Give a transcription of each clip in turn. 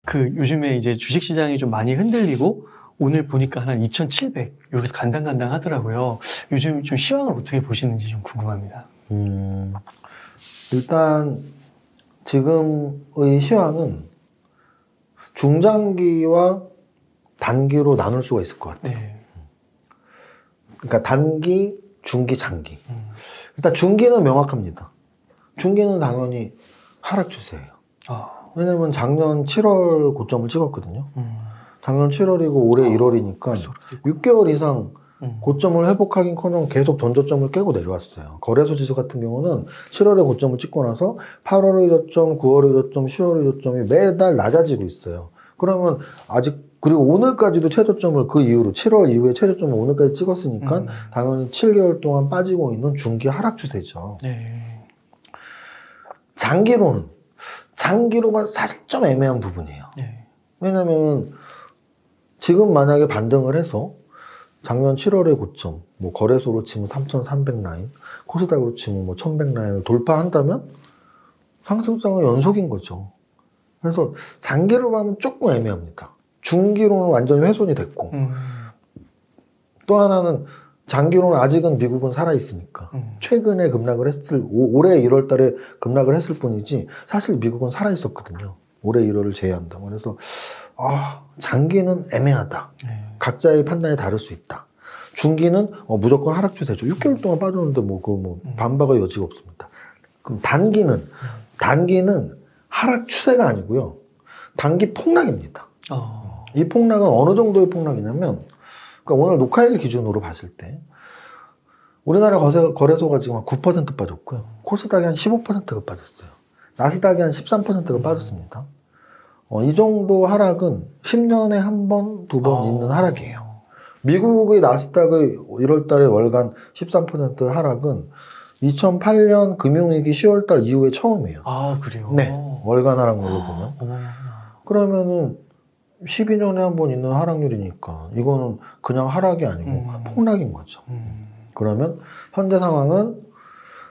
그 요즘에 이제 주식시장이 좀 많이 흔들리고 오늘 보니까 한 2,700 여기서 간당간당 하더라고요. 요즘 좀 시황을 어떻게 보시는지 좀 궁금합니다. 일단 지금의 시황은 중장기와 단기로 나눌 수가 있을 것 같아요. 네. 그러니까 단기, 중기, 장기. 일단 중기는 명확합니다. 중기는 당연히 하락 추세예요. 아, 왜냐면 작년 7월 고점을 찍었거든요. 작년 7월이고 올해 1월이니까 6개월 이상 고점을 회복하긴커녕 계속 전저점을 깨고 내려왔어요. 거래소 지수 같은 경우는 7월에 고점을 찍고 나서 8월의 저점, 9월의 저점, 10월의 저점이 매달 낮아지고 있어요. 그러면 아직 그리고 오늘까지도 최저점을 그 이후로 7월 이후에 최저점을 오늘까지 찍었으니까 당연히 7개월 동안 빠지고 있는 중기 하락 추세죠. 네. 장기로가 사실 좀 애매한 부분이에요. 네. 왜냐면 지금 만약에 반등을 해서 작년 7월의 고점, 뭐 거래소로 치면 3,300 라인, 코스닥으로 치면 뭐 1,100 라인을 돌파한다면 상승장은 연속인 거죠. 그래서 장기로 가면 조금 애매합니다. 중기로는 완전히 훼손이 됐고 또 하나는 장기로는 아직은 미국은 살아있으니까 최근에 급락을 올해 1월 달에 급락을 했을 뿐이지 사실 미국은 살아있었거든요. 올해 1월을 제외한다. 그래서 장기는 애매하다. 네. 각자의 판단이 다를 수 있다. 중기는 무조건 하락 추세죠. 6개월 동안 빠졌는데 반박의 여지가 없습니다. 그럼 단기는 하락 추세가 아니고요. 단기 폭락입니다. 이 폭락은 어느 정도의 폭락이냐면 그러니까 오늘 녹화일 기준으로 봤을 때 우리나라 거래소가 지금 한 9% 빠졌고요. 코스닥이 한 15%가 빠졌어요. 나스닥이 한 13%가 빠졌습니다. 이 정도 하락은 10년에 한 번, 두 번 있는 하락이에요. 미국의 나스닥의 1월 달에 월간 13% 하락은 2008년 금융위기 10월 달 이후에 처음이에요. 아, 그래요? 네. 월간 하락률로 보면. 그러면은 12년에 한 번 있는 하락률이니까 이거는 그냥 하락이 아니고 폭락인 거죠. 그러면 현재 상황은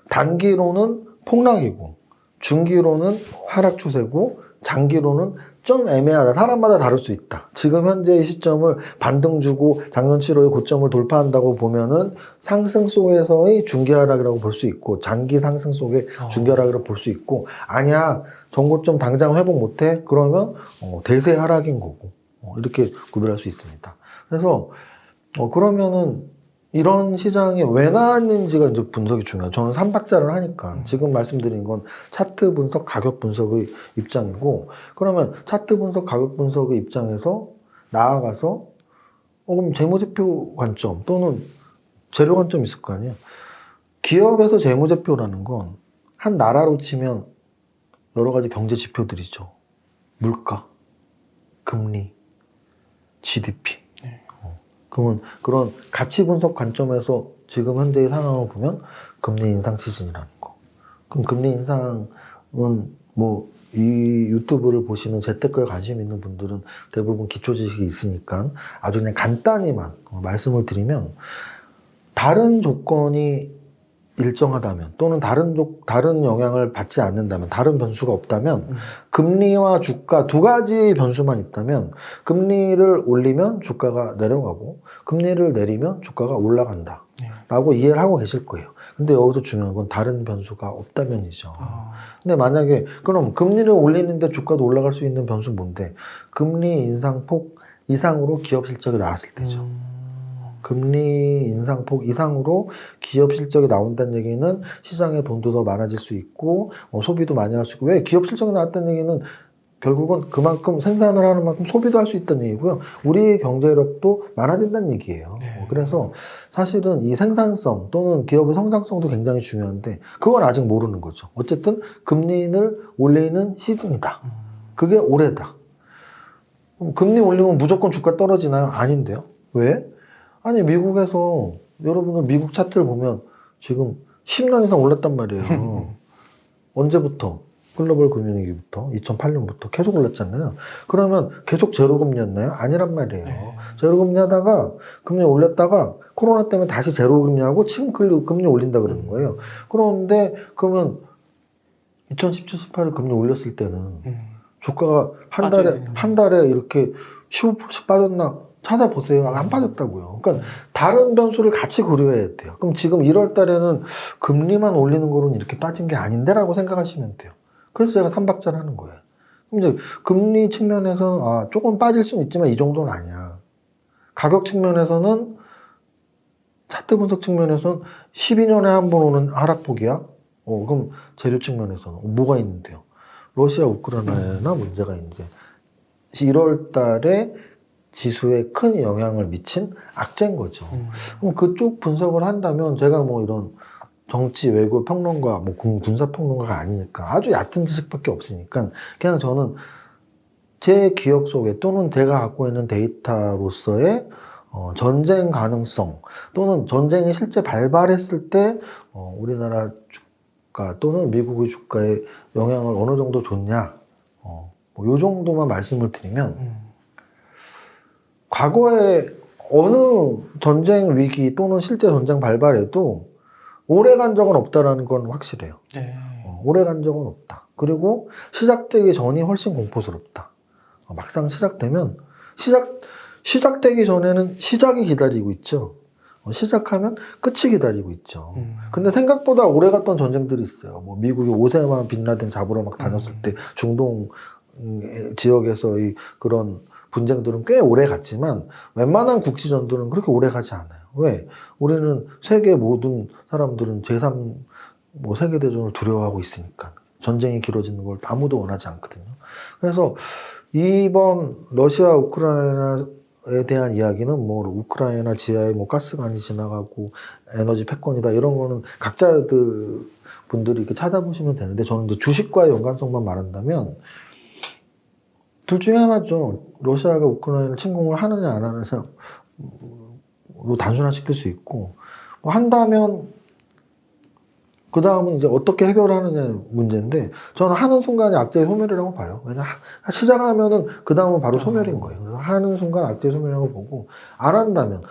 단기로는 폭락이고 중기로는 하락 추세고 장기로는 좀 애매하다. 사람마다 다를 수 있다. 지금 현재의 시점을 반등 주고 작년 7월에 고점을 돌파한다고 보면은 상승 속에서의 중기 하락이라고 볼 수 있고 장기 상승 속의 중기 하락이라고 볼 수 있고 아니야 전고점 당장 회복 못해? 그러면 대세 하락인 거고 이렇게 구별할 수 있습니다. 그래서 그러면은 이런 시장이 왜 나왔는지가 이제 분석이 중요해요. 저는 3박자를 하니까 지금 말씀드린 건 차트 분석, 가격 분석의 입장이고 그러면 차트 분석, 가격 분석의 입장에서 나아가서 그럼 재무제표 관점 또는 재료 관점이 있을 거 아니에요. 기업에서 재무제표라는 건 한 나라로 치면 여러 가지 경제 지표들이죠. 물가, 금리, GDP. 그러면 그런 가치 분석 관점에서 지금 현재의 상황을 보면 금리 인상 시즌이라는 거. 그럼 금리 인상은 뭐 이 유튜브를 보시는 재테크에 관심 있는 분들은 대부분 기초 지식이 있으니까 아주 그냥 간단히만 말씀을 드리면 다른 조건이 일정하다면 또는 다른 영향을 받지 않는다면 다른 변수가 없다면 금리와 주가 두 가지 변수만 있다면 금리를 올리면 주가가 내려가고 금리를 내리면 주가가 올라간다 라고 이해를 하고 계실 거예요. 근데 여기서 중요한 건 다른 변수가 없다면이죠. 근데 만약에 그럼 금리를 올리는데 주가도 올라갈 수 있는 변수는 뭔데? 금리 인상폭 이상으로 기업 실적이 나왔을 때죠. 금리 인상폭 이상으로 기업 실적이 나온다는 얘기는 시장에 돈도 더 많아질 수 있고 소비도 많이 할 수 있고 왜 기업 실적이 나왔다는 얘기는 결국은 그만큼 생산을 하는 만큼 소비도 할 수 있다는 얘기고요. 우리의 경제력도 많아진다는 얘기예요. 그래서 사실은 이 생산성 또는 기업의 성장성도 굉장히 중요한데 그건 아직 모르는 거죠. 어쨌든 금리를 올리는 시즌이다. 그게 올해다. 금리 올리면 무조건 주가 떨어지나요? 아닌데요. 왜? 아니 미국에서 여러분은 미국 차트를 보면 지금 10년 이상 올랐단 말이에요. 언제부터? 글로벌 금융위기부터 2008년부터 계속 올랐잖아요. 그러면 계속 제로금리였나요? 아니란 말이에요. 제로금리 하다가 금리 올렸다가 코로나 때문에 다시 제로금리하고 지금 금리 올린다 그러는 거예요. 그런데 그러면 2017, 18에 금리 올렸을 때는 주가가 빠져야 되는데. 한 달에 이렇게 15%씩 빠졌나 찾아보세요. 안 빠졌다고요. 그러니까 다른 변수를 같이 고려해야 돼요. 그럼 지금 1월 달에는 금리만 올리는 거로는 이렇게 빠진 게 아닌데라고 생각하시면 돼요. 그래서 제가 3박자를 하는 거예요. 그럼 이제 금리 측면에서는 조금 빠질 수는 있지만 이 정도는 아니야. 가격 측면에서는 차트 분석 측면에서는 12년에 한 번 오는 하락폭이야. 그럼 재료 측면에서는 뭐가 있는데요? 러시아 우크라이나 문제가 이제 1월 달에 지수에 큰 영향을 미친 악재인 거죠. 그럼 그쪽 분석을 한다면 제가 뭐 이런 정치 외교 평론가, 뭐 군사 평론가가 아니니까 아주 얕은 지식밖에 없으니까 그냥 저는 제 기억 속에 또는 제가 갖고 있는 데이터로서의 전쟁 가능성 또는 전쟁이 실제 발발했을 때 우리나라 주가 또는 미국의 주가에 영향을 어느 정도 줬냐 요 정도만 말씀을 드리면 과거에 어느 전쟁 위기 또는 실제 전쟁 발발에도 오래 간 적은 없다라는 건 확실해요. 네. 오래 간 적은 없다. 그리고 시작되기 전이 훨씬 공포스럽다. 막상 시작되면 시작되기 전에는 시작이 기다리고 있죠. 시작하면 끝이 기다리고 있죠. 근데 생각보다 오래 갔던 전쟁들이 있어요. 뭐 미국이 오세마 빈라덴 잡으러 막 다녔을 때 중동 지역에서의 그런 분쟁들은 꽤 오래 갔지만 웬만한 국지전들은 그렇게 오래 가지 않아요. 왜? 우리는 세계 모든 사람들은 제3 세계대전을 두려워하고 있으니까. 전쟁이 길어지는 걸 아무도 원하지 않거든요. 그래서 이번 러시아 우크라이나에 대한 이야기는 뭐 우크라이나 지하에 뭐 가스관이 지나가고 에너지 패권이다 이런 거는 각자 분들이 이렇게 찾아보시면 되는데 저는 이제 주식과의 연관성만 말한다면 둘 중에 하나죠. 러시아가 우크라이나를 침공을 하느냐 안 하느냐로 단순화시킬 수 있고 뭐 한다면 그 다음은 이제 어떻게 해결하느냐 문제인데 저는 하는 순간이 악재의 소멸이라고 봐요. 왜냐 시작하면은 그 다음은 바로 소멸인 거예요. 그래서 하는 순간 악재의 소멸이라고 보고 안 한다면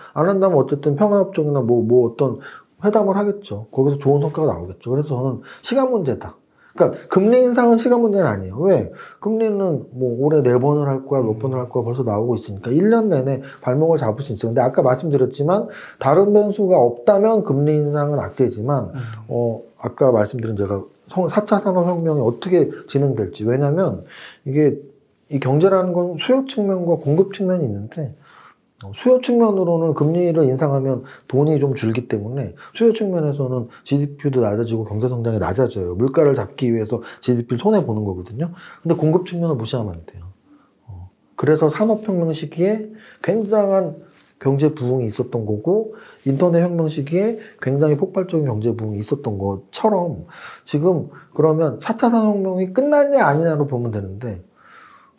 어쨌든 평화협정이나 뭐 어떤 회담을 하겠죠. 거기서 좋은 성과가 나오겠죠. 그래서 저는 시간 문제다. 그러니까 금리 인상은 시간 문제는 아니에요. 왜? 금리는 뭐 올해 4번을 할 거야, 몇 번을 할 거야 벌써 나오고 있으니까 1년 내내 발목을 잡을 수 있어요. 근데 아까 말씀드렸지만 다른 변수가 없다면 금리 인상은 악재지만 아까 말씀드린 제가 4차 산업혁명이 어떻게 진행될지. 왜냐면 이게 이 경제라는 건 수요 측면과 공급 측면이 있는데 수요 측면으로는 금리를 인상하면 돈이 좀 줄기 때문에 수요 측면에서는 GDP도 낮아지고 경제 성장이 낮아져요. 물가를 잡기 위해서 GDP를 손해보는 거거든요. 근데 공급 측면은 무시하면 안 돼요. 그래서 산업혁명 시기에 굉장한 경제 부흥이 있었던 거고 인터넷 혁명 시기에 굉장히 폭발적인 경제 부흥이 있었던 것처럼 지금 그러면 4차 산업혁명이 끝났냐 아니냐로 보면 되는데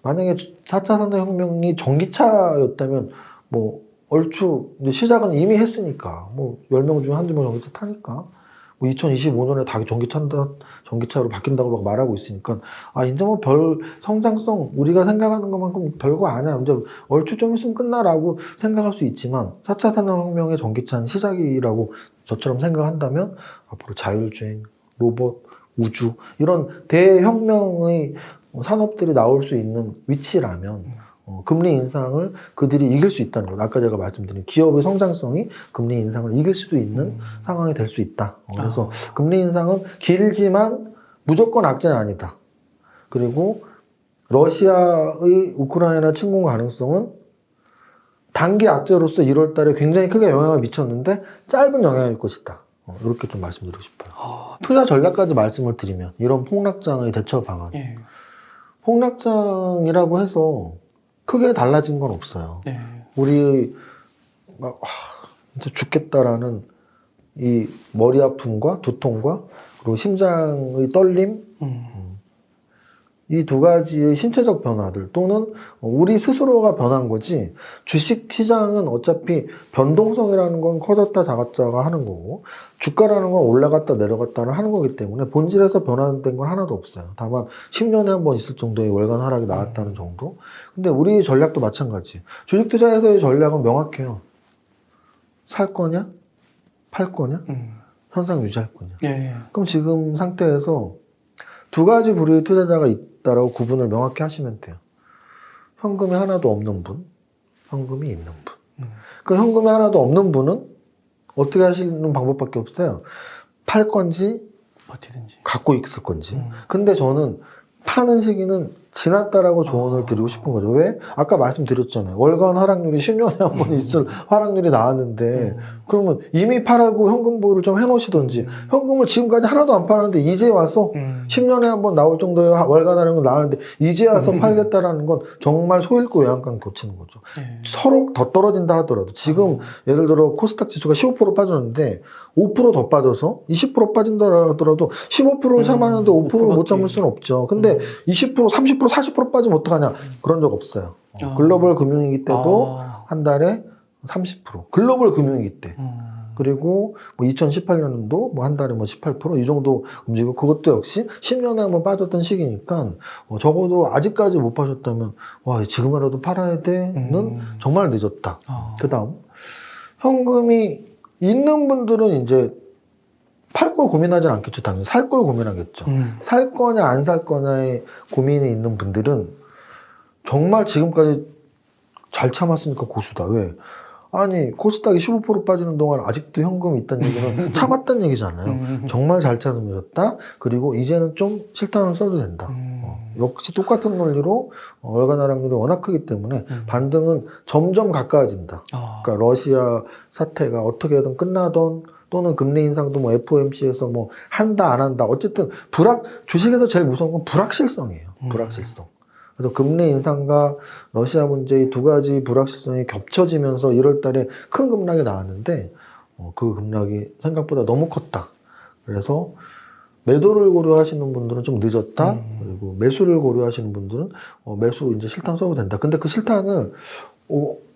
만약에 4차 산업혁명이 전기차였다면 뭐 얼추 시작은 이미 했으니까 뭐 10명 중에 한두 명 전기차 타니까 뭐 2025년에 다 전기차로 바뀐다고 막 말하고 있으니까 이제 뭐 별 성장성 우리가 생각하는 것만큼 별거 아니야. 이제 얼추 좀 있으면 끝나라고 생각할 수 있지만 4차 산업혁명의 전기차는 시작이라고 저처럼 생각한다면 앞으로 자율주행, 로봇, 우주 이런 대혁명의 산업들이 나올 수 있는 위치라면 금리 인상을 그들이 이길 수 있다는 거죠. 아까 제가 말씀드린 기업의 성장성이 금리 인상을 이길 수도 있는 상황이 될 수 있다. 그래서 금리 인상은 길지만 무조건 악재는 아니다. 그리고 러시아의 우크라이나 침공 가능성은 단기 악재로서 1월 달에 굉장히 크게 영향을 미쳤는데 짧은 영향일 것이다. 이렇게 좀 말씀드리고 싶어요. 투자 전략까지 말씀을 드리면 이런 폭락장의 대처 방안. 예. 폭락장이라고 해서 크게 달라진 건 없어요. 네. 우리 막 진짜 죽겠다라는 이 머리 아픔과 두통과 그리고 심장의 떨림 이 두 가지의 신체적 변화들 또는 우리 스스로가 변한 거지 주식 시장은 어차피 변동성이라는 건 커졌다 작았다가 하는 거고 주가라는 건 올라갔다 내려갔다를 하는 거기 때문에 본질에서 변화된 건 하나도 없어요. 다만 10년에 한 번 있을 정도의 월간 하락이 나왔다는 정도. 근데 우리 전략도 마찬가지. 주식 투자에서의 전략은 명확해요. 살 거냐? 팔 거냐? 현상 유지할 거냐? 예. 그럼 지금 상태에서 두 가지 부류의 투자자가 있다라고 구분을 명확히 하시면 돼요. 현금이 하나도 없는 분, 현금이 있는 분. 그 현금이 하나도 없는 분은 어떻게 하시는 방법밖에 없어요. 팔 건지 버티든지. 갖고 있을 건지. 근데 저는 파는 시기는 지났다라고 조언을 드리고 싶은 거죠. 왜? 아까 말씀드렸잖아요. 월간 하락률이 10년에 한 번 있을 하락률이 나왔는데 그러면 이미 팔고 현금 보유를 좀 해놓으시던지 현금을 지금까지 하나도 안 팔았는데 이제 와서 10년에 한 번 나올 정도의 월간 하락률 나왔는데 이제 와서 팔겠다라는 건 정말 소잃고 외양간 고치는 거죠. 서로 더 떨어진다 하더라도 지금 예를 들어 코스닥 지수가 15% 빠졌는데 5% 더 빠져서 20% 빠진다 하더라도 15%를 참았는데 5%를 못 참을 수는 없죠. 근데 20%, 30%, 40% 빠지면 어떡하냐? 그런 적 없어요. 글로벌 금융위기 때도 한 달에 30%. 글로벌 금융위기 때. 그리고 뭐 2018년도 뭐 한 달에 뭐 18%이 정도 움직이고 그것도 역시 10년에 한번 빠졌던 시기니까 적어도 아직까지 못 파셨다면 와 지금이라도 팔아야 돼는 정말 늦었다. 그 다음 현금이 있는 분들은 이제 팔 걸 고민하진 않겠죠. 당연히 살 걸 고민하겠죠. 살 거냐 안 살 거냐에 고민이 있는 분들은 정말 지금까지 잘 참았으니까 고수다. 왜? 아니 코스닥이 15% 빠지는 동안 아직도 현금이 있다는 얘기는 참았다는 얘기잖아요. 정말 잘 참으셨다. 그리고 이제는 좀 실탄을 써도 된다. 역시 똑같은 논리로 월간 하락률이 워낙 크기 때문에 반등은 점점 가까워진다. 그러니까 러시아 사태가 어떻게든 끝나던 또는 금리 인상도 뭐 FOMC에서 뭐 한다 안 한다 어쨌든 주식에서 제일 무서운 건 불확실성이에요. 불확실성. 그래서 금리 인상과 러시아 문제 이 두 가지 불확실성이 겹쳐지면서 1월 달에 큰 급락이 나왔는데 그 급락이 생각보다 너무 컸다. 그래서 매도를 고려하시는 분들은 좀 늦었다. 그리고 매수를 고려하시는 분들은 매수 이제 실탄 써도 된다. 근데 그 실탄을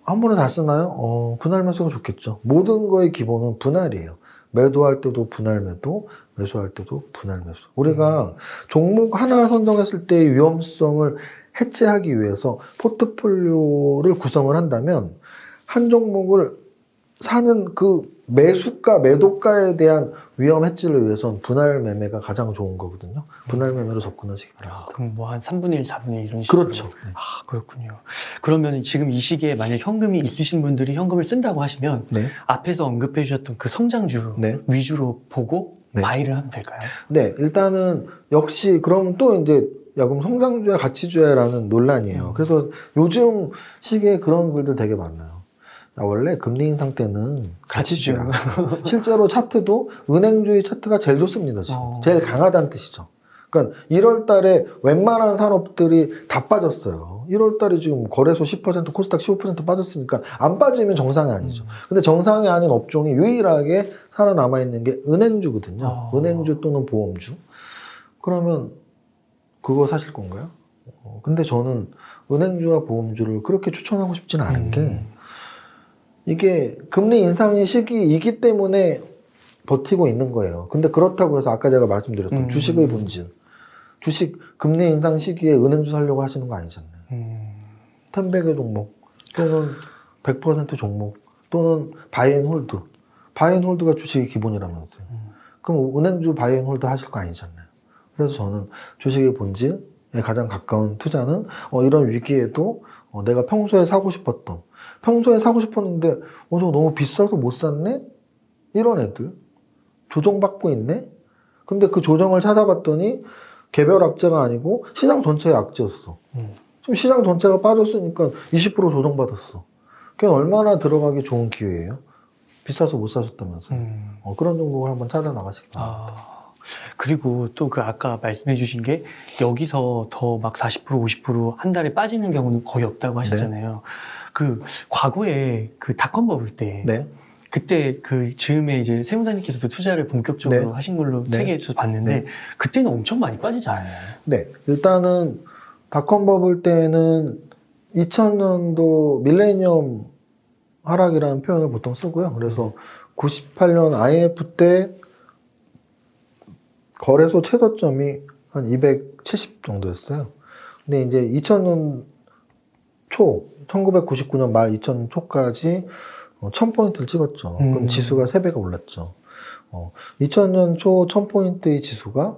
한 번에 다 쓰나요? 분할 매수가 좋겠죠. 모든 거의 기본은 분할이에요. 매도할 때도 분할 매도, 매수할 때도 분할 매수. 우리가 종목 하나 선정했을 때의 위험성을 해체하기 위해서 포트폴리오를 구성을 한다면 한 종목을 사는 그 매수가, 매도가에 대한 위험 해지를 위해서는 분할 매매가 가장 좋은 거거든요. 분할 매매로 접근하시기 바랍니다. 그럼 뭐 한 3분의 1, 4분의 1 이런 식으로? 그렇죠. 아, 그렇군요. 그러면 지금 이 시기에 만약 현금이 있으신 분들이 현금을 쓴다고 하시면 네. 앞에서 언급해 주셨던 그 성장주 네. 위주로 보고 네. 바이를 하면 될까요? 네, 일단은 역시 그럼 또 이제 야 그럼 성장주야 가치주야라는 논란이에요. 그래서 요즘 시기에 그런 글들 되게 많아요. 원래 금리 인상 때는 가치주야. 실제로 차트도 은행주의 차트가 제일 좋습니다. 지금. 제일 강하다는 뜻이죠. 그러니까 1월 달에 웬만한 산업들이 다 빠졌어요. 1월 달에 지금 거래소 10%, 코스닥 15% 빠졌으니까 안 빠지면 정상이 아니죠. 근데 정상이 아닌 업종이 유일하게 살아남아 있는 게 은행주거든요. 은행주 또는 보험주. 그러면 그거 사실 건가요? 근데 저는 은행주와 보험주를 그렇게 추천하고 싶지는 않은 게 이게 금리 인상 시기이기 때문에 버티고 있는 거예요. 근데 그렇다고 해서 아까 제가 말씀드렸던 주식의 본질. 주식 금리 인상 시기에 은행주 사려고 하시는 거 아니잖아요. 10백의 종목 또는 100% 종목 또는 바이앤홀드. 바이앤홀드가 주식의 기본이라면서요. 그럼 은행주 바이앤홀드 하실 거 아니잖아요. 그래서 저는 주식의 본질에 가장 가까운 투자는 이런 위기에도 내가 평소에 사고 싶었는데 저거 너무 비싸서 못 샀네? 이런 애들 조정받고 있네? 근데 그 조정을 찾아봤더니 개별 악재가 아니고 시장 전체의 악재였어. 지금 시장 전체가 빠졌으니까 20% 조정받았어. 그게 얼마나 들어가기 좋은 기회예요? 비싸서 못 사셨다면서요. 그런 종목을 한번 찾아 나가시기 바랍니다. 그리고 또 그 아까 말씀해 주신 게 여기서 더 막 40%, 50% 한 달에 빠지는 경우는 거의 없다고 하셨잖아요. 네. 그 과거에 그 닷컴 버블 때 네. 그때 그 즈음에 이제 세무사님께서도 투자를 본격적으로 네. 하신 걸로 네. 책에서 봤는데 네. 그때는 엄청 많이 빠지지 않아요? 네. 일단은 닷컴 버블 때는 2000년도 밀레니엄 하락이라는 표현을 보통 쓰고요. 그래서 98년 IMF 때 거래소 최저점이 한 270 정도였어요. 근데 이제 2000년 초, 1999년 말 2000년 초까지 1000포인트를 찍었죠. 그럼 지수가 3배가 올랐죠. 2000년 초 1000포인트의 지수가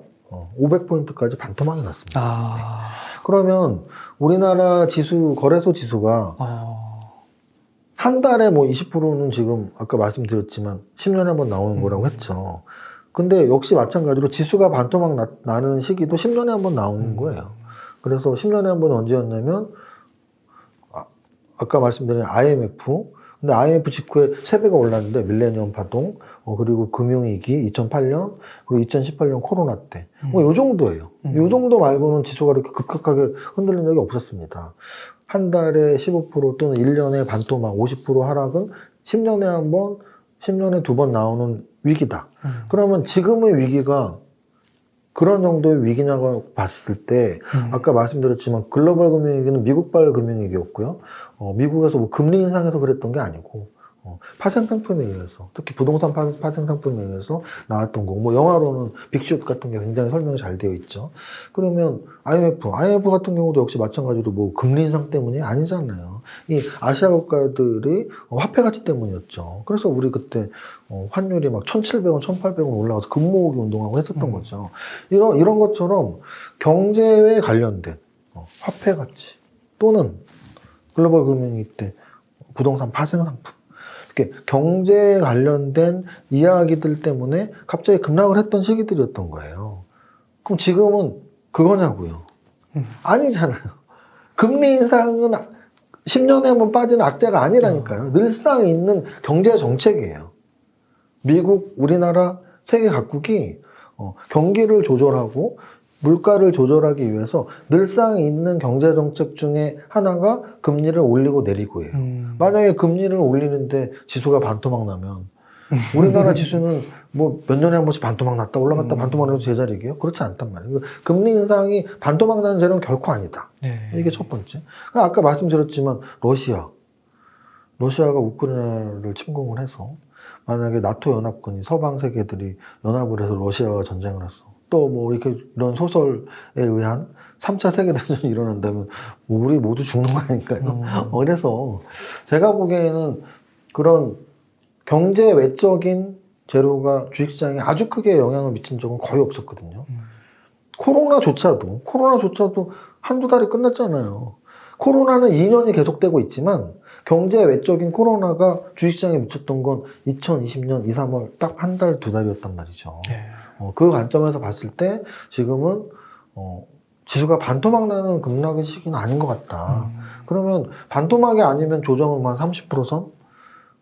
500포인트까지 반토막이 났습니다. 아, 그러면 우리나라 지수, 거래소 지수가 한 달에 뭐 20%는 지금 아까 말씀드렸지만 10년에 한 번 나오는 거라고 했죠. 근데 역시 마찬가지로 지수가 반토막 나는 시기도 10년에 한 번 나오는 거예요. 그래서 10년에 한 번 언제였냐면 아까 말씀드린 IMF, 근데 IMF 직후에 3배가 올랐는데 밀레니엄 파동, 그리고 금융위기 2008년, 그리고 2018년 코로나 때. 뭐 요 정도예요. 요 정도 말고는 지수가 이렇게 급격하게 흔들린 적이 없었습니다. 한 달에 15% 또는 1년에 반토막 50% 하락은 10년에 한 번, 10년에 2번 나오는 위기다. 그러면 지금의 위기가 그런 정도의 위기냐고 봤을 때 아까 말씀드렸지만 글로벌 금융위기는 미국발 금융위기였고요. 미국에서 뭐 금리 인상해서 그랬던 게 아니고 파생 상품에 의해서, 특히 부동산 파생 상품에 의해서 나왔던 거고, 뭐 영화로는 빅숏 같은 게 굉장히 설명이 잘 되어 있죠. 그러면 IMF 같은 경우도 역시 마찬가지로 뭐 금리 인상 때문이 아니잖아요. 이 아시아 국가들이 화폐 가치 때문이었죠. 그래서 우리 그때 환율이 막 1,700원, 1,800원 올라가서 금모으기 운동하고 했었던 거죠. 이런 것처럼 경제에 관련된 화폐 가치 또는 글로벌 금융위기 때 부동산 파생 상품, 이렇게 경제에 관련된 이야기들 때문에 갑자기 급락을 했던 시기들이었던 거예요. 그럼 지금은 그거냐고요? 아니잖아요. 금리 인상은 10년에 한 번 빠지는 악재가 아니라니까요. 늘상 있는 경제 정책이에요. 미국, 우리나라, 세계 각국이 경기를 조절하고 물가를 조절하기 위해서 늘상 있는 경제 정책 중에 하나가 금리를 올리고 내리고예요. 만약에 금리를 올리는데 지수가 반토막 나면 우리나라 지수는 뭐 몇 년에 한 번씩 반토막 났다 올라갔다 반토막 나서 제자리게요? 그렇지 않단 말이에요. 금리 인상이 반토막 나는 재료는 결코 아니다. 네. 이게 첫 번째. 아까 말씀드렸지만 러시아가 우크라이나를 침공을 해서 만약에 나토 연합군이 서방 세계들이 연합을 해서 러시아와 전쟁을 했어. 또 뭐 이렇게 이런 소설에 의한 3차 세계대전이 일어난다면 우리 모두 죽는 거 아닐까요? 그래서 제가 보기에는 그런 경제 외적인 재료가 주식시장에 아주 크게 영향을 미친 적은 거의 없었거든요. 코로나조차도 한두 달이 끝났잖아요. 코로나는 2년이 계속되고 있지만 경제 외적인 코로나가 주식시장에 미쳤던 건 2020년 2, 3월 딱 한 달, 2달이었단 말이죠. 네. 그 관점에서 봤을 때 지금은 지수가 반토막 나는 급락의 시기는 아닌 것 같다. 그러면 반토막이 아니면 조정은 한 30% 선?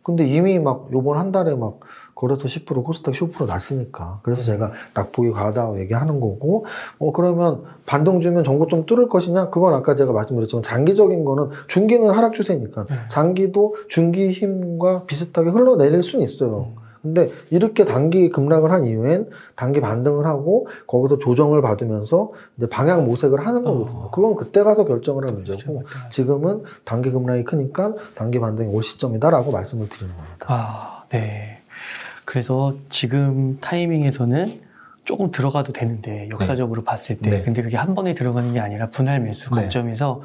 근데 이미 막 요번 한 달에 막 거래소 10%, 코스닥 15% 났으니까. 그래서 제가 낙폭이 과하다고 얘기하는 거고, 그러면 반등 주면 전고 좀 뚫을 것이냐? 그건 아까 제가 말씀드렸지만 장기적인 거는 중기는 하락 추세니까 장기도 중기 힘과 비슷하게 흘러내릴 수는 있어요. 근데 이렇게 단기 급락을 한 이후엔 단기 반등을 하고 거기서 조정을 받으면서 이제 방향 모색을 하는 거거든요. 그건 그때 가서 결정을 할 문제고 지금은 단기 급락이 크니까 단기 반등이 올 시점이다라고 말씀을 드리는 겁니다. 아, 네. 그래서 지금 타이밍에서는 조금 들어가도 되는데 역사적으로 봤을 때 네. 근데 그게 한 번에 들어가는 게 아니라 분할 매수 관점에서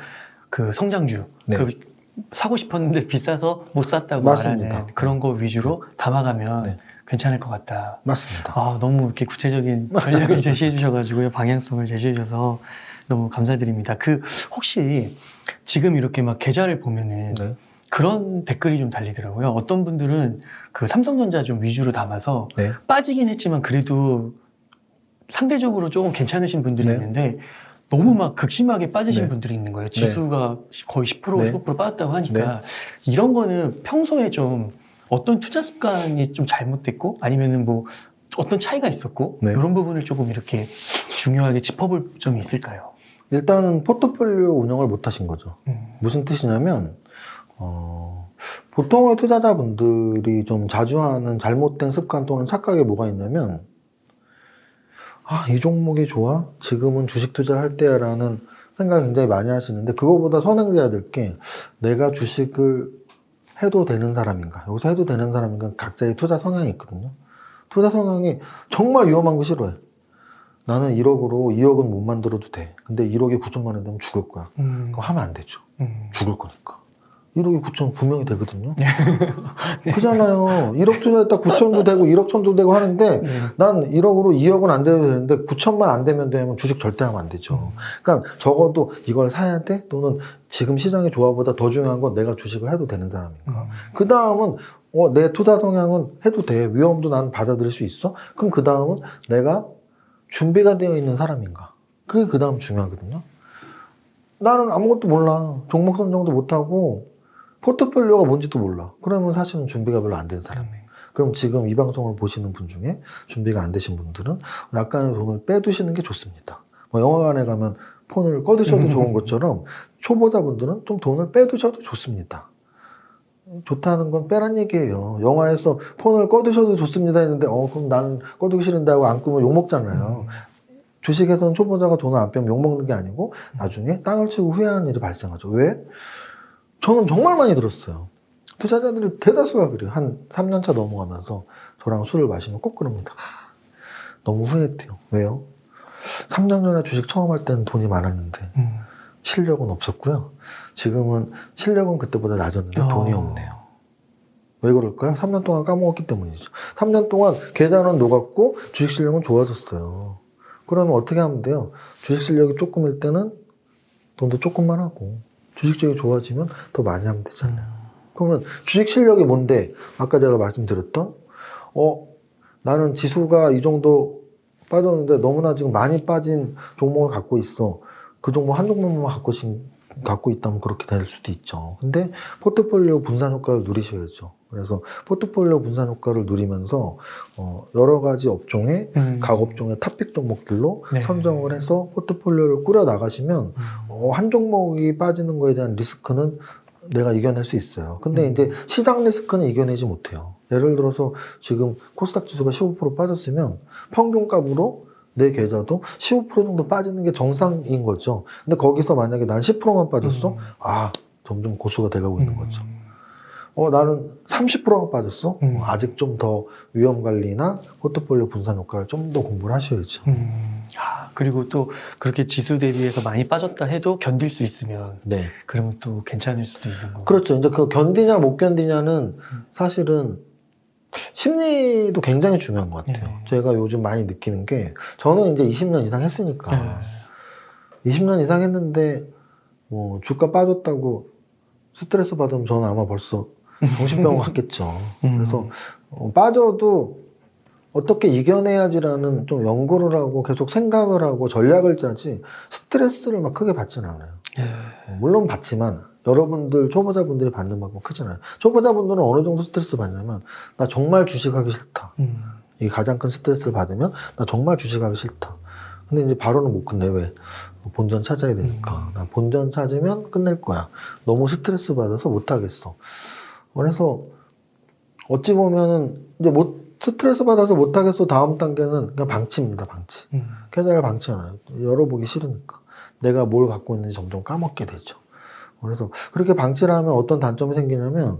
그 성장주 그 사고 싶었는데 비싸서 못 샀다고 맞습니다. 말하는 그런 거 위주로 담아가면 괜찮을 것 같다. 맞습니다. 아, 너무 이렇게 구체적인 전략을 제시해 주셔가지고요. 방향성을 제시해 주셔서 너무 감사드립니다. 혹시 지금 이렇게 막 계좌를 보면은 그런 댓글이 좀 달리더라고요. 어떤 분들은 그 삼성전자 좀 위주로 담아서 빠지긴 했지만 그래도 상대적으로 조금 괜찮으신 분들이 있는데 너무 막 극심하게 빠지신 분들이 있는 거예요. 지수가 거의 10%, 15% 빠졌다고 하니까 이런 거는 평소에 좀 어떤 투자 습관이 좀 잘못됐고 아니면은 뭐 어떤 차이가 있었고 이런 부분을 조금 이렇게 중요하게 짚어볼 점이 있을까요? 일단은 포트폴리오 운영을 못 하신 거죠. 무슨 뜻이냐면 보통의 투자자분들이 좀 자주 하는 잘못된 습관 또는 착각이 뭐가 있냐면 이 종목이 좋아? 지금은 주식 투자할 때야 라는 생각을 굉장히 많이 하시는데 그거보다 선행돼야 될 게 내가 주식을 해도 되는 사람인가 여기서 해도 되는 사람인가 각자의 투자 성향이 있거든요. 투자 성향이 정말 위험한 거 싫어해. 나는 1억으로 2억은 못 만들어도 돼. 근데 1억에 9천만 원 되면 죽을 거야. 그거 하면 안 되죠. 죽을 거니까. 1억이 9천 분명히 되거든요. 그잖아요. 1억 투자했다 9천도 되고 1억 천도 되고 하는데 난 1억으로 2억은 안 돼도 되는데 9천만 안 되면 주식 절대 하면 안 되죠. 그러니까 적어도 이걸 사야 돼? 또는 지금 시장의 조화보다 더 중요한 건 내가 주식을 해도 되는 사람인가? 그 다음은 내 투자 성향은 해도 돼. 위험도 난 받아들일 수 있어? 그럼 그 다음은 내가 준비가 되어 있는 사람인가? 그게 그 다음 중요하거든요. 나는 아무것도 몰라. 종목 선정도 못하고 포트폴리오가 뭔지도 몰라. 그러면 사실은 준비가 별로 안 된 사람이에요. 그럼 지금 이 방송을 보시는 분 중에 준비가 안 되신 분들은 약간의 돈을 빼두시는 게 좋습니다. 뭐 영화관에 가면 폰을 꺼두셔도 좋은 것처럼 초보자분들은 좀 돈을 빼두셔도 좋습니다. 좋다는 건 빼란 얘기예요. 영화에서 폰을 꺼두셔도 좋습니다 했는데 그럼 나는 꺼두기 싫은데 하고 안 끄면 욕먹잖아요. 주식에서는 초보자가 돈을 안 빼면 욕먹는 게 아니고 나중에 땅을 치고 후회하는 일이 발생하죠. 왜? 저는 정말 많이 들었어요. 투자자들이 대다수가 그래요. 한 3년차 넘어가면서 저랑 술을 마시면 꼭 그럽니다. 너무 후회했대요. 왜요? 3년 전에 주식 처음 할 때는 돈이 많았는데 실력은 없었고요. 지금은 실력은 그때보다 낮았는데 돈이 없네요. 왜 그럴까요? 3년 동안 까먹었기 때문이죠. 3년 동안 계좌는 녹았고 주식 실력은 좋아졌어요. 그러면 어떻게 하면 돼요? 주식 실력이 조금일 때는 돈도 조금만 하고 주식 실력이 좋아지면 더 많이 하면 되잖아요. 그러면 주식 실력이 뭔데? 아까 제가 말씀드렸던 나는 지수가 이 정도 빠졌는데 너무나 지금 많이 빠진 종목을 갖고 있어. 그 종목 한 종목만 갖고 있다면 그렇게 될 수도 있죠. 근데 포트폴리오 분산 효과를 누리셔야죠. 그래서 포트폴리오 분산 효과를 누리면서 여러 가지 업종의 각 업종의 탑픽 종목들로 선정을 해서 포트폴리오를 꾸려 나가시면 한 종목이 빠지는 거에 대한 리스크는 내가 이겨낼 수 있어요. 근데 이제 시장 리스크는 이겨내지 못해요. 예를 들어서 지금 코스닥 지수가 15% 빠졌으면 평균값으로 내 계좌도 15% 정도 빠지는 게 정상인 거죠. 근데 거기서 만약에 난 10%만 빠졌어? 점점 고수가 돼가고 있는 거죠. 나는 30%가 빠졌어? 아직 좀 더 위험 관리나 포트폴리오 분산 효과를 좀 더 공부를 하셔야죠. 그리고 또 그렇게 지수 대비해서 많이 빠졌다 해도 견딜 수 있으면 그러면 또 괜찮을 수도 있는 거고. 그렇죠. 이제 그 견디냐 못 견디냐는 사실은 심리도 굉장히 중요한 것 같아요. 제가 요즘 많이 느끼는 게 저는 이제 20년 이상 했으니까 20년 이상 했는데 뭐 주가 빠졌다고 스트레스 받으면 저는 아마 벌써 정신병원 갔겠죠. 그래서 빠져도 어떻게 이겨내야지라는 좀 연구를 하고 계속 생각을 하고 전략을 짜지 스트레스를 막 크게 받지는 않아요. 물론 받지만 여러분들 초보자분들이 받는 만큼 크잖아요. 초보자분들은 어느 정도 스트레스 받냐면 나 정말 주식하기 싫다. 이게 가장 큰 스트레스를 받으면 나 정말 주식하기 싫다. 근데 이제 바로는 못 끝내. 왜? 본전 찾아야 되니까. 나 본전 찾으면 끝낼 거야. 너무 스트레스 받아서 못 하겠어. 그래서 어찌 보면은 이제 스트레스 받아서 못 하겠어. 다음 단계는 그냥 방치입니다. 방치. 계좌를 방치하나요? 열어보기 싫으니까. 내가 뭘 갖고 있는지 점점 까먹게 되죠. 그래서 그렇게 방치를 하면 어떤 단점이 생기냐면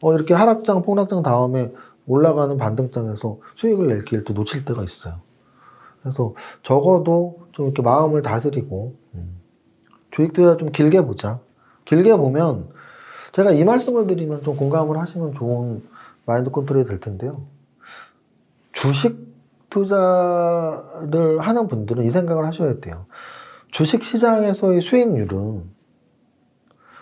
이렇게 하락장, 폭락장 다음에 올라가는 반등장에서 수익을 낼 기회를 또 놓칠 때가 있어요. 그래서 적어도 좀 이렇게 마음을 다스리고 주식 투자 좀 길게 보자. 길게 보면 제가 이 말씀을 드리면 좀 공감을 하시면 좋은 마인드 컨트롤이 될 텐데요. 주식 투자를 하는 분들은 이 생각을 하셔야 돼요. 주식 시장에서의 수익률은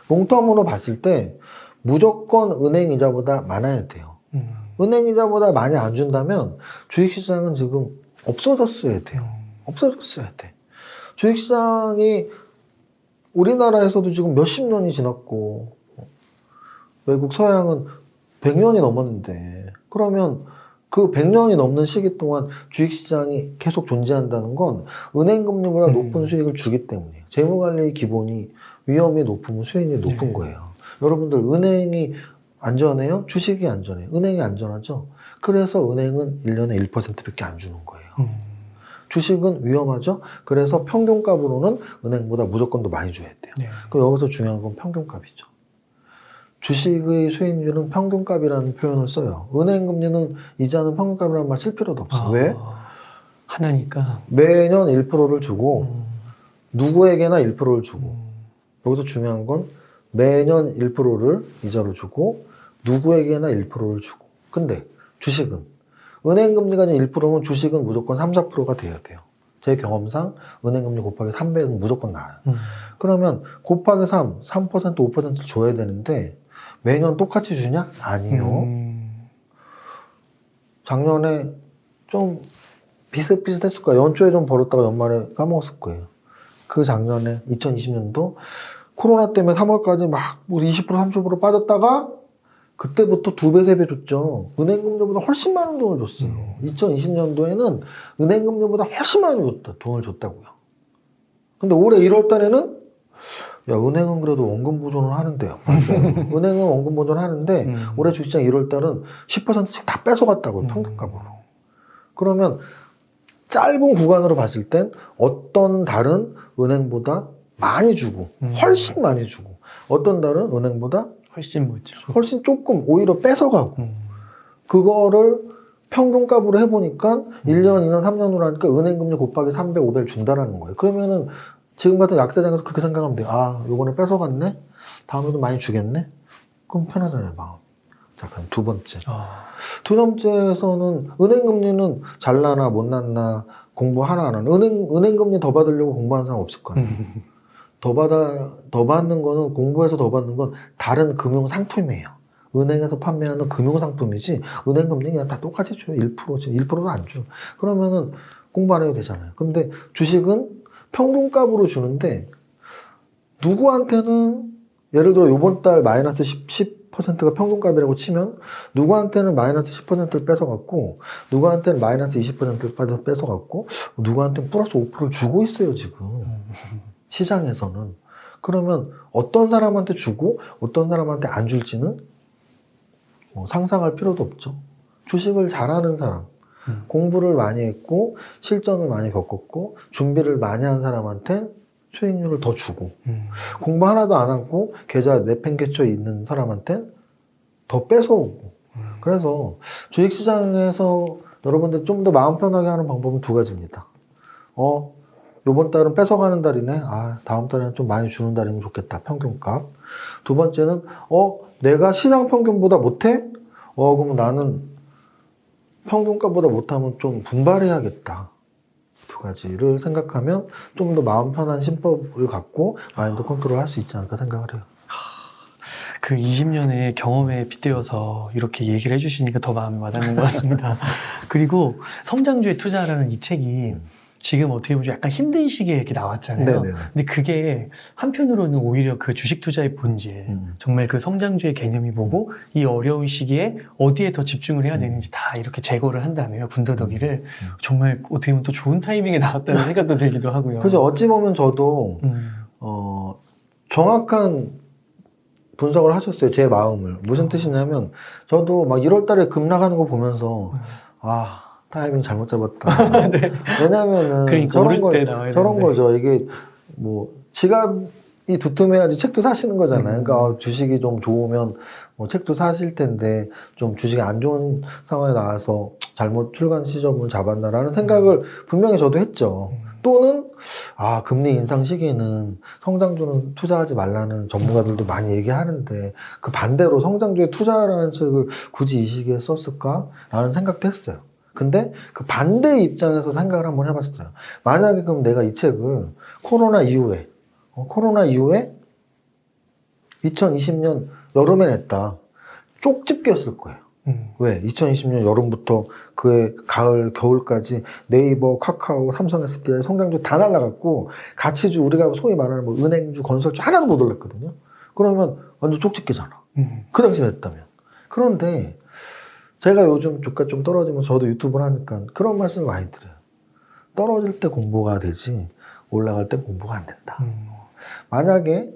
롱텀으로 봤을 때 무조건 은행 이자보다 많아야 돼요. 은행 이자보다 많이 안 준다면 주식 시장은 지금 없어졌어야 돼요. 없어졌어야 돼. 주식 시장이 우리나라에서도 지금 몇십 년이 지났고 외국 서양은 100년이 넘었는데 그러면 그 100년이 넘는 시기 동안 주식시장이 계속 존재한다는 건 은행금리보다 높은 수익을 주기 때문이에요. 재무관리의 기본이 위험이 높으면 수익이 높은 거예요. 여러분들 은행이 안전해요? 주식이 안전해요? 은행이 안전하죠? 그래서 은행은 1년에 1%밖에 안 주는 거예요. 주식은 위험하죠? 그래서 평균값으로는 은행보다 무조건 더 많이 줘야 돼요. 그럼 여기서 중요한 건 평균값이죠. 주식의 수익률은 평균값이라는 표현을 써요. 은행금리는 이자는 평균값이라는 말 쓸 필요도 없어요. 왜? 하나니까. 매년 1%를 주고 누구에게나 1%를 주고 여기서 중요한 건 매년 1%를 이자로 주고 누구에게나 1%를 주고. 근데 주식은 은행금리가 지금 1%면 주식은 무조건 3, 4%가 돼야 돼요. 제 경험상 은행금리 곱하기 3배는 무조건 나와요. 그러면 곱하기 3, 3%, 5% 줘야 되는데 매년 똑같이 주냐? 아니요. 작년에 좀 비슷비슷했을 거예요. 연초에 좀 벌었다가 연말에 까먹었을 거예요. 그 작년에 2020년도 코로나 때문에 3월까지 막 20%, 30% 빠졌다가 그때부터 2배, 3배 줬죠. 은행금리보다 훨씬 많은 돈을 줬어요. 2020년도에는 은행금리보다 훨씬 많이 돈을 줬다고요. 근데 올해 1월 달에는 야, 은행은 그래도 원금 보존을 하는데요. 맞아요. 은행은 원금 보존을 하는데 올해 주식시장 1월 달은 10%씩 다 뺏어갔다고요. 평균값으로. 그러면 짧은 구간으로 봤을 땐 어떤 달은 은행보다 많이 주고 훨씬 많이 주고 어떤 달은 은행보다 훨씬 못 줘. 훨씬 조금 오히려 뺏어가고 그거를 평균값으로 해보니까 1년, 2년, 3년으로 하니까 은행금리 곱하기 300, 500을 준다라는 거예요. 그러면은 지금 같은 약세장에서 그렇게 생각하면 돼요. 아, 요번에 뺏어갔네? 다음에도 많이 주겠네? 그럼 편하잖아요, 마음. 자, 그럼 두 번째. 두 번째에서는 은행금리는 잘나나 못났나 공부하나 안 하나. 은행금리 더 받으려고 공부하는 사람 없을 거예요. 더 받는 거는, 공부해서 더 받는 건 다른 금융 상품이에요. 은행에서 판매하는 금융 상품이지, 은행금리 그냥 다 똑같이 줘요. 1%, 지금 1%도 안 줘요. 그러면은 공부 안 해도 되잖아요. 근데 주식은 평균값으로 주는데, 누구한테는, 예를 들어 요번 달 마이너스 10%가 평균값이라고 치면, 누구한테는 마이너스 10%를 뺏어갔고, 누구한테는 마이너스 20%를 뺏어갔고, 누구한테는 플러스 5%를 주고 있어요, 지금. 시장에서는. 그러면 어떤 사람한테 주고 어떤 사람한테 안 줄지는 상상할 필요도 없죠. 주식을 잘하는 사람, 공부를 많이 했고 실전을 많이 겪었고 준비를 많이 한 사람한테 수익률을 더 주고 공부 하나도 안 하고 계좌 내팽개쳐 있는 사람한테 더 뺏어오고. 그래서 주식시장에서 여러분들 좀 더 마음 편하게 하는 방법은 두 가지입니다. 요번 달은 뺏어가는 달이네. 아, 다음 달에는 좀 많이 주는 달이면 좋겠다. 평균값. 두 번째는, 내가 시장 평균보다 못해? 그러면 나는 평균값보다 못하면 좀 분발해야겠다. 두 가지를 생각하면 좀 더 마음 편한 신법을 갖고 마인드 컨트롤 할 수 있지 않을까 생각을 해요. 그 20년의 경험에 빗대어서 이렇게 얘기를 해주시니까 더 마음에 와닿는 것 같습니다. 그리고 성장주에 투자라는 이 책이 지금 어떻게 보면 약간 힘든 시기에 이렇게 나왔잖아요. 네네네. 근데 그게 한편으로는 오히려 그 주식 투자의 본질, 정말 그 성장주의 개념이 뭐고 이 어려운 시기에 어디에 더 집중을 해야 되는지 다 이렇게 제거를 한다며요. 군더더기를. 정말 어떻게 보면 또 좋은 타이밍에 나왔다는 생각도 들기도 하고요. 그죠. 어찌 보면 저도 정확한 분석을 하셨어요. 제 마음을. 무슨 뜻이냐면 저도 막 1월 달에 급 나가는 거 보면서 타이밍 잘못 잡았다. 네. 왜냐면은 그러니까 저런 거죠. 이게 뭐 지갑이 두툼해야지 책도 사시는 거잖아요. 그러니까 주식이 좀 좋으면 뭐 책도 사실 텐데 좀 주식이 안 좋은 상황에 나와서 잘못 출간 시점을 잡았나라는 생각을 분명히 저도 했죠. 또는 금리 인상 시기는 성장주는 투자하지 말라는 전문가들도 많이 얘기하는데 그 반대로 성장주에 투자라는 책을 굳이 이 시기에 썼을까라는 생각도 했어요. 근데 그 반대의 입장에서 생각을 한번 해봤어요. 만약에 그럼 내가 이 책을 코로나 이후에 2020년 여름에 냈다. 쪽집 꼈을 거예요. 왜? 2020년 여름부터 그해 가을, 겨울까지 네이버, 카카오, 삼성, SDI 성장주 다 날라갔고 가치주 우리가 소위 말하는 뭐 은행주, 건설주 하나도 못 올랐거든요. 그러면 완전 쪽집 끼잖아. 그 당시 냈다면. 그런데 제가 요즘 주가 좀 떨어지면 저도 유튜브를 하니까 그런 말씀을 많이 드려요. 떨어질 때 공부가 되지 올라갈 때 공부가 안 된다. 만약에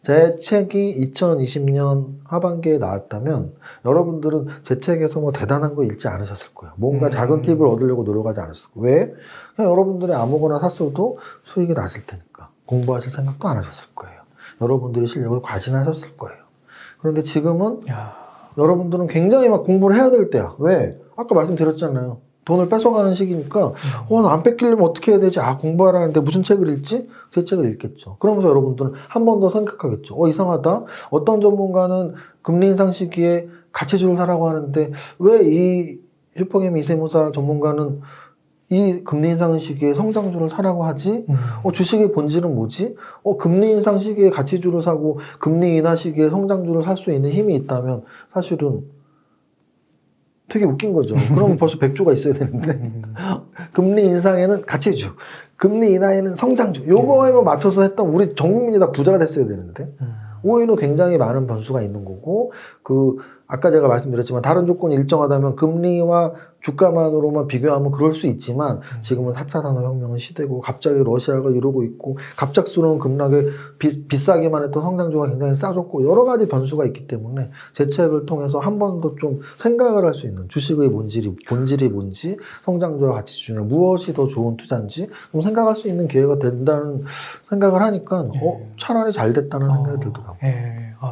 제 책이 2020년 하반기에 나왔다면 여러분들은 제 책에서 뭐 대단한 거 읽지 않으셨을 거예요. 뭔가 작은 팁을 얻으려고 노력하지 않았을 거예요. 왜? 그냥 여러분들이 아무거나 샀어도 수익이 났을 테니까 공부하실 생각도 안 하셨을 거예요. 여러분들이 실력을 과신하셨을 거예요. 그런데 지금은 여러분들은 굉장히 막 공부를 해야 될 때야. 왜? 아까 말씀드렸잖아요. 돈을 뺏어가는 시기니까 나 안 뺏기려면 어떻게 해야 되지? 공부하라는데 무슨 책을 읽지? 제 책을 읽겠죠. 그러면서 여러분들은 한 번 더 생각하겠죠. 이상하다. 어떤 전문가는 금리 인상 시기에 가치주를 사라고 하는데 왜 이 슈퍼게임 이세무사 전문가는 이 금리 인상 시기에 성장주를 사라고 하지? 주식의 본질은 뭐지? 금리 인상 시기에 가치주를 사고 금리 인하 시기에 성장주를 살 수 있는 힘이 있다면 사실은 되게 웃긴 거죠. 그러면 벌써 100조가 있어야 되는데 금리 인상에는 가치주, 금리 인하에는 성장주 요거에만 맞춰서 했던 우리 전 국민이 다 부자가 됐어야 되는데 오히려 굉장히 많은 변수가 있는 거고 아까 제가 말씀드렸지만 다른 조건이 일정하다면 금리와 주가만으로만 비교하면 그럴 수 있지만 지금은 4차 산업혁명 시대고 갑자기 러시아가 이러고 있고 갑작스러운 급락에 비싸기만 했던 성장주가 굉장히 싸졌고 여러 가지 변수가 있기 때문에 제 책을 통해서 한 번 더 좀 생각을 할 수 있는 주식의 본질이 뭔지 성장주와 가치 중에 무엇이 더 좋은 투자인지 좀 생각할 수 있는 기회가 된다는 생각을 하니까 차라리 잘 됐다는 생각이 들더라고요.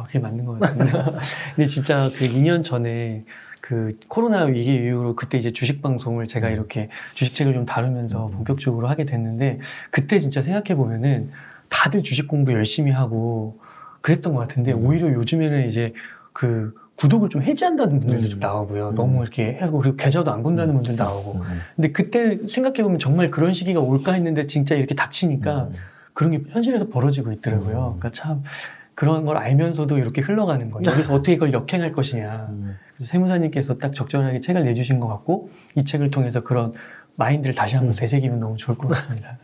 그게 맞는 것 같습니다. 근데 진짜 그 2년 전에 그 코로나 위기 이후로 그때 이제 주식 방송을 제가 이렇게 주식책을 좀 다루면서 본격적으로 하게 됐는데 그때 진짜 생각해 보면은 다들 주식 공부 열심히 하고 그랬던 것 같은데 오히려 요즘에는 이제 그 구독을 좀 해지한다는 분들도 좀 나오고요. 너무 이렇게 하고 그리고 계좌도 안 본다는 분들 나오고. 근데 그때 생각해 보면 정말 그런 시기가 올까 했는데 진짜 이렇게 닥치니까 그런 게 현실에서 벌어지고 있더라고요. 그러니까 참 그런 걸 알면서도 이렇게 흘러가는 거예요. 그래서 어떻게 이걸 역행할 것이냐. 그래서 세무사님께서 딱 적절하게 책을 내주신 것 같고 이 책을 통해서 그런 마인드를 다시 한번 되새기면 너무 좋을 것 같습니다.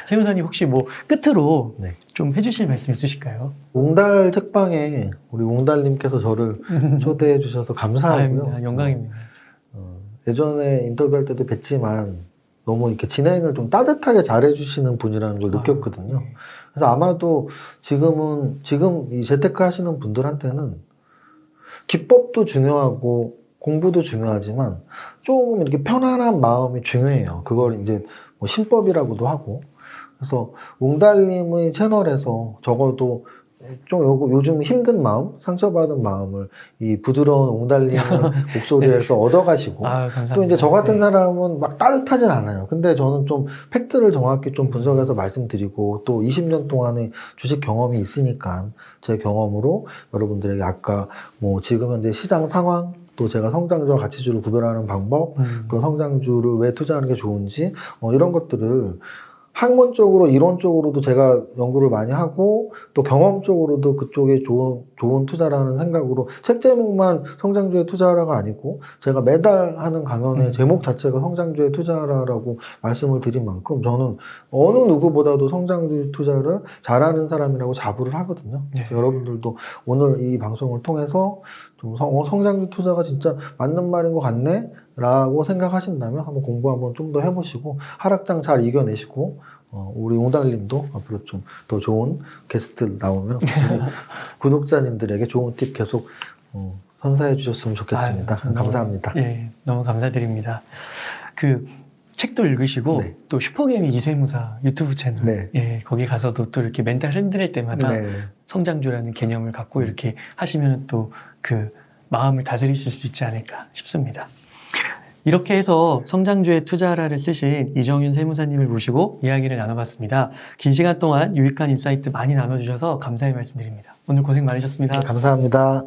세무사님 혹시 뭐 끝으로 좀 해주실 말씀 있으실까요? 웅달 책방에 우리 웅달님께서 저를 초대해 주셔서 감사하고요. 아닙니다. 영광입니다. 예전에 인터뷰할 때도 뵀지만 너무 이렇게 진행을 좀 따뜻하게 잘해주시는 분이라는 걸 느꼈거든요. 그래서 아마도 지금 이 재테크 하시는 분들한테는 기법도 중요하고 공부도 중요하지만 조금 이렇게 편안한 마음이 중요해요. 그걸 이제 뭐 신법이라고도 하고. 그래서 웅달님의 채널에서 적어도 좀 요즘 힘든 마음, 상처받은 마음을 이 부드러운 웅달님의 목소리에서 얻어가시고 또 이제 저 같은 사람은 막 따뜻하진 않아요. 근데 저는 좀 팩트를 정확히 좀 분석해서 말씀드리고 또 20년 동안의 주식 경험이 있으니까 제 경험으로 여러분들에게 아까 뭐 지금 현재 시장 상황 또 제가 성장주와 가치주를 구별하는 방법 또 성장주를 왜 투자하는 게 좋은지 이런 것들을 학문적으로 이론적으로도 제가 연구를 많이 하고 또 경험적으로도 그쪽에 좋은 투자라는 생각으로 책 제목만 성장주에 투자하라가 아니고 제가 매달 하는 강연의 제목 자체가 성장주에 투자하라고 말씀을 드린 만큼 저는 어느 누구보다도 성장주 투자를 잘하는 사람이라고 자부를 하거든요. 그래서 여러분들도 오늘 이 방송을 통해서 좀 성장주 투자가 진짜 맞는 말인 것 같네 라고 생각하신다면 한번 공부 한번 좀 더 해보시고 하락장 잘 이겨내시고 우리 웅달님도 앞으로 좀 더 좋은 게스트 나오면 구독자님들에게 좋은 팁 계속 선사해 주셨으면 좋겠습니다. 감사합니다. 너무 감사드립니다. 그 책도 읽으시고 또 슈퍼게임 이세무사 유튜브 채널 거기 가서도 또 이렇게 멘탈 흔들릴 때마다 성장주라는 개념을 갖고 이렇게 하시면 또 그 마음을 다스리실 수 있지 않을까 싶습니다. 이렇게 해서 성장주에 투자하라를 쓰신 이정윤 세무사님을 모시고 이야기를 나눠봤습니다. 긴 시간 동안 유익한 인사이트 많이 나눠주셔서 감사의 말씀드립니다. 오늘 고생 많으셨습니다. 감사합니다.